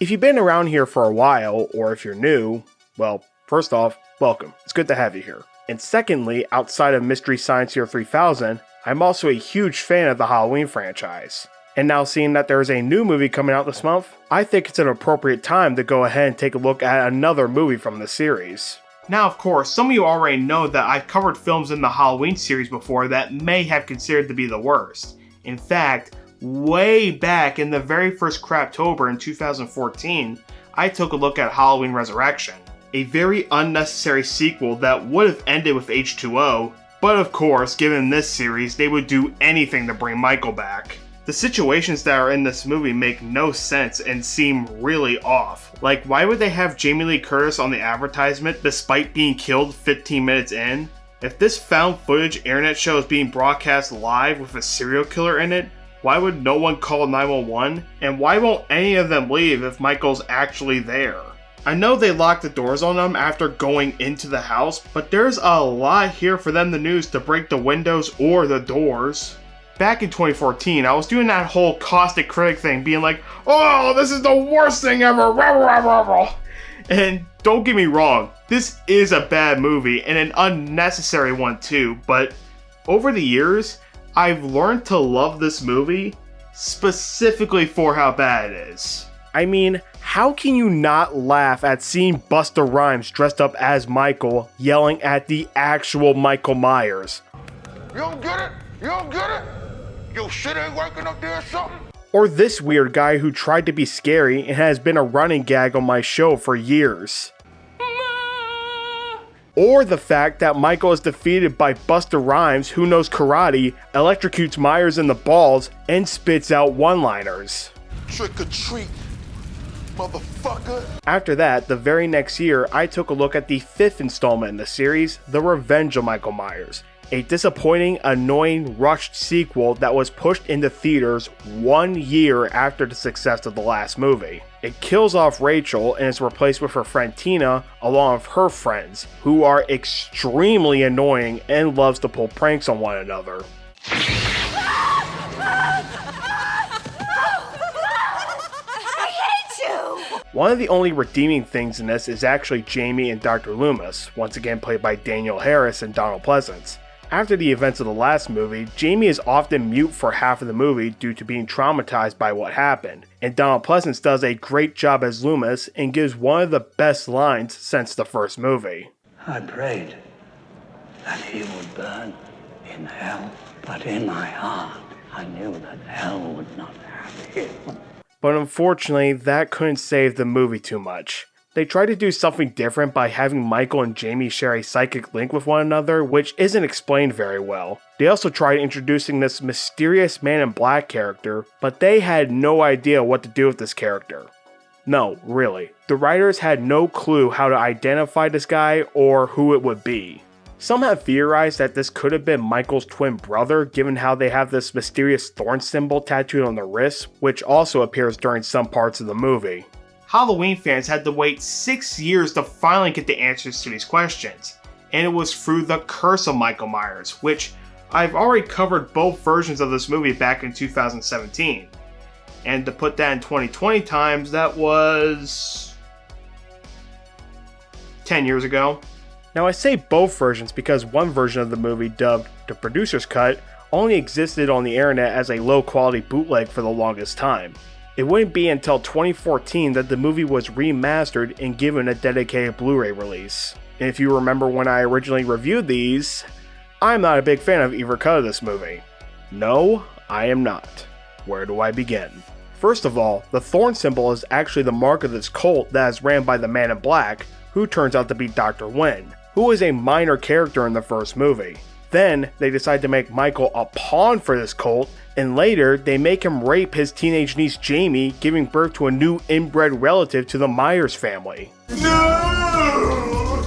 If you've been around here for a while, or if you're new, well, first off, welcome. It's good to have you here. And secondly, outside of Mystery Science Year 3000, I'm also a huge fan of the Halloween franchise. And now seeing that there is a new movie coming out this month, I think it's an appropriate time to go ahead and take a look at another movie from the series. Now, of course, some of you already know that I've covered films in the Halloween series before that may have considered to be the worst. In fact, way back in the very first Craptober in 2014, I took a look at Halloween Resurrection, a very unnecessary sequel that would have ended with H2O, but of course, given this series, they would do anything to bring Michael back. The situations that are in this movie make no sense and seem really off. Like, why would they have Jamie Lee Curtis on the advertisement despite being killed 15 minutes in? If this found footage internet show is being broadcast live with a serial killer in it, why would no one call 911? And why won't any of them leave if Michael's actually there? I know they locked the doors on them after going into the house, but there's a lot here for them to use to break the windows or the doors. Back in 2014, I was doing that whole caustic critic thing, being like, oh, this is the worst thing ever, and don't get me wrong, this is a bad movie, and an unnecessary one too, but over the years, I've learned to love this movie, specifically for how bad it is. I mean, how can you not laugh at seeing Busta Rhymes dressed up as Michael yelling at the actual Michael Myers? You don't get it? You don't get it? Your shit ain't working up there or something? Or this weird guy who tried to be scary and has been a running gag on my show for years. Or the fact that Michael is defeated by Busta Rhymes, who knows karate, electrocutes Myers in the balls, and spits out one-liners. Trick or treat, motherfucker. After that, the very next year, I took a look at the 5th installment in the series, The Revenge of Michael Myers. A disappointing, annoying, rushed sequel that was pushed into theaters 1 year after the success of the last movie. It kills off Rachel and is replaced with her friend Tina along with her friends, who are extremely annoying and loves to pull pranks on one another. One of the only redeeming things in this is actually Jamie and Dr. Loomis, once again played by Danielle Harris and Donald Pleasence. After the events of the last movie, Jamie is often mute for half of the movie due to being traumatized by what happened, and Donald Pleasence does a great job as Loomis and gives one of the best lines since the first movie. I prayed that he would burn in hell, but in my heart I knew that hell would not have him. But unfortunately, that couldn't save the movie too much. They tried to do something different by having Michael and Jamie share a psychic link with one another, which isn't explained very well. They also tried introducing this mysterious Man in Black character, but they had no idea what to do with this character. No, really. The writers had no clue how to identify this guy or who it would be. Some have theorized that this could have been Michael's twin brother, given how they have this mysterious thorn symbol tattooed on their wrists, which also appears during some parts of the movie. Halloween fans had to wait 6 years to finally get the answers to these questions, and it was through The Curse of Michael Myers, which I've already covered both versions of this movie back in 2017. And to put that in 2020 times, that was 10 years ago. Now I say both versions because one version of the movie, dubbed The Producer's Cut, only existed on the internet as a low quality bootleg for the longest time. It wouldn't be until 2014 that the movie was remastered and given a dedicated Blu-ray release. And if you remember when I originally reviewed these, I'm not a big fan of either cut of this movie. No, I am not. Where do I begin? First of all, the thorn symbol is actually the mark of this cult that is ran by the Man in Black, who turns out to be Dr. Wynn, who is a minor character in the first movie. Then, they decide to make Michael a pawn for this cult, and later, they make him rape his teenage niece Jamie, giving birth to a new inbred relative to the Myers family. No!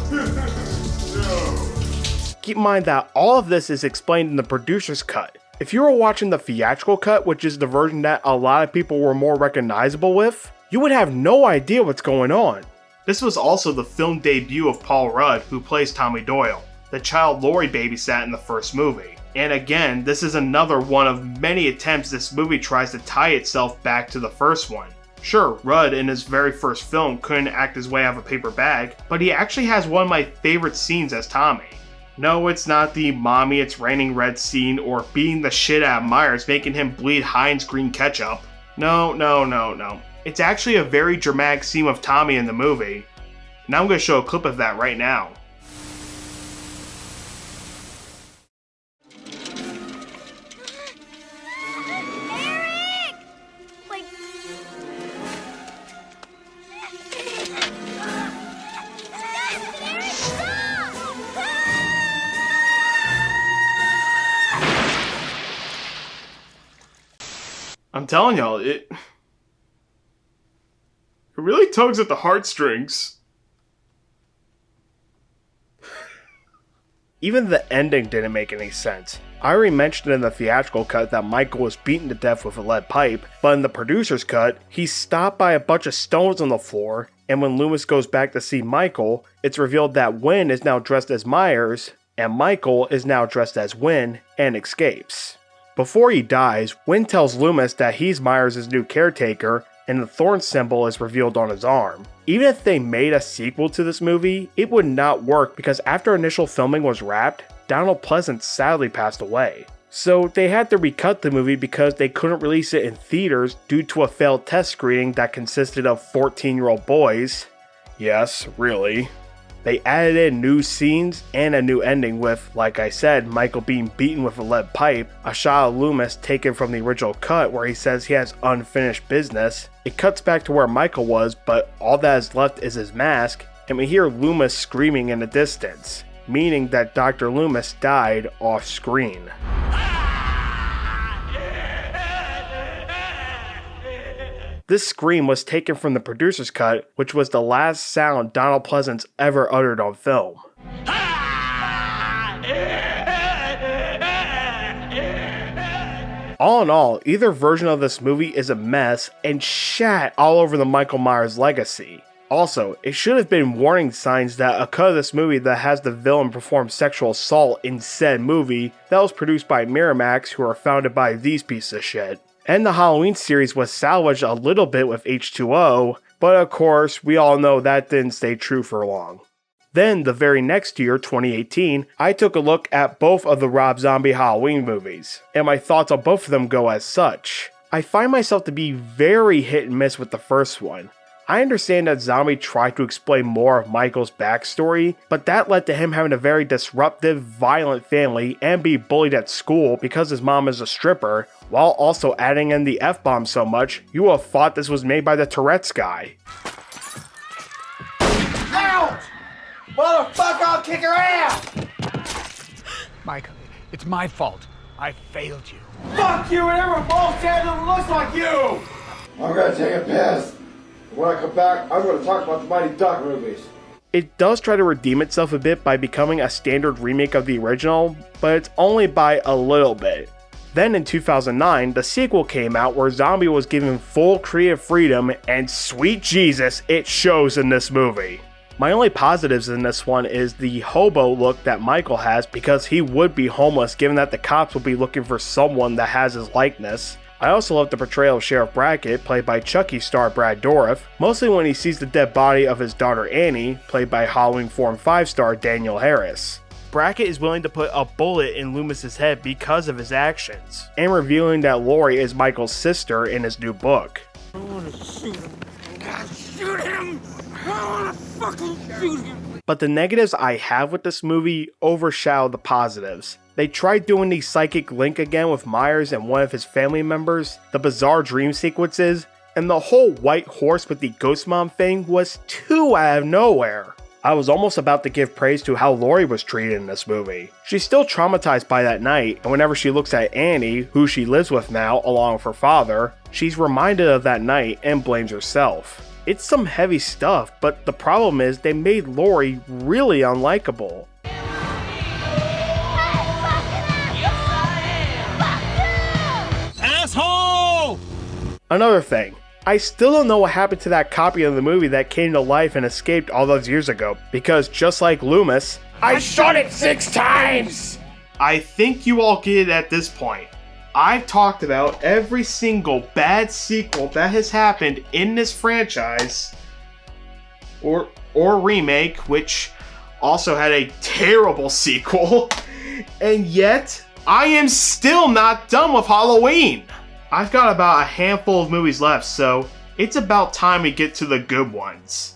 Keep in mind that all of this is explained in the producer's cut. If you were watching the theatrical cut, which is the version that a lot of people were more recognizable with, you would have no idea what's going on. This was also the film debut of Paul Rudd, who plays Tommy Doyle, the child Laurie babysat in the first movie. And again, this is another one of many attempts this movie tries to tie itself back to the first one. Sure, Rudd in his very first film couldn't act his way out of a paper bag, but he actually has one of my favorite scenes as Tommy. No, it's not the "Mommy, it's raining red" scene or beating the shit out of Myers making him bleed Heinz green ketchup. No. It's actually a very dramatic scene of Tommy in the movie. Now I'm going to show a clip of that right now. I'm telling y'all, it really tugs at the heartstrings. Even the ending didn't make any sense. I already mentioned in the theatrical cut that Michael was beaten to death with a lead pipe, but in the producer's cut, he's stopped by a bunch of stones on the floor, and when Loomis goes back to see Michael, it's revealed that Wynn is now dressed as Myers, and Michael is now dressed as Wynn, and escapes. Before he dies, Wynn tells Loomis that he's Myers' new caretaker, and the thorn symbol is revealed on his arm. Even if they made a sequel to this movie, it would not work because after initial filming was wrapped, Donald Pleasence sadly passed away. So they had to recut the movie because they couldn't release it in theaters due to a failed test screening that consisted of 14-year-old boys. Yes, really. They added in new scenes and a new ending with, like I said, Michael being beaten with a lead pipe, a shot of Loomis taken from the original cut where he says he has unfinished business. It cuts back to where Michael was, but all that is left is his mask, and we hear Loomis screaming in the distance, meaning that Dr. Loomis died off screen. This scream was taken from the producer's cut, which was the last sound Donald Pleasence ever uttered on film. All in all, either version of this movie is a mess and shat all over the Michael Myers legacy. Also, it should have been warning signs that a cut of this movie that has the villain perform sexual assault in said movie that was produced by Miramax, who are founded by these pieces of shit. And the Halloween series was salvaged a little bit with H2O, but of course, we all know that didn't stay true for long. Then, the very next year, 2018, I took a look at both of the Rob Zombie Halloween movies, and my thoughts on both of them go as such. I find myself to be very hit and miss with the first one. I understand that Zombie tried to explain more of Michael's backstory, but that led to him having a very disruptive, violent family and be bullied at school because his mom is a stripper, while also adding in the F-bomb so much, you would have thought this was made by the Tourette's guy. Ouch! Motherfucker, I'll kick her ass! Michael, it's my fault. I failed you. Fuck you and everyone bullshit that looks like you! I'm gonna take a piss. When I come back, I'm gonna talk about the Mighty Duck movies. It does try to redeem itself a bit by becoming a standard remake of the original, but it's only by a little bit. Then in 2009, the sequel came out where Zombie was given full creative freedom, and sweet Jesus, it shows in this movie. My only positives in this one is the hobo look that Michael has because he would be homeless given that the cops will be looking for someone that has his likeness. I also love the portrayal of Sheriff Brackett, played by Chucky star Brad Dourif, mostly when he sees the dead body of his daughter Annie, played by Halloween 4 and 5 star Daniel Harris. Brackett is willing to put a bullet in Loomis's head because of his actions, and revealing that Laurie is Michael's sister in his new book. I wanna shoot him. God, shoot him! I wanna fucking shoot him! But the negatives I have with this movie overshadow the positives. They tried doing the psychic link again with Myers and one of his family members, the bizarre dream sequences, and the whole white horse with the ghost mom thing was too out of nowhere. I was almost about to give praise to how Laurie was treated in this movie. She's still traumatized by that night, and whenever she looks at Annie, who she lives with now along with her father, she's reminded of that night and blames herself. It's some heavy stuff, but the problem is they made Laurie really unlikable. Asshole! Another thing, I still don't know what happened to that copy of the movie that came to life and escaped all those years ago, because just like Loomis, I shot it 6 times! I think you all get it at this point. I've talked about every single bad sequel that has happened in this franchise, or remake, which also had a terrible sequel, and yet I am still not done with Halloween. I've got about a handful of movies left, so it's about time we get to the good ones.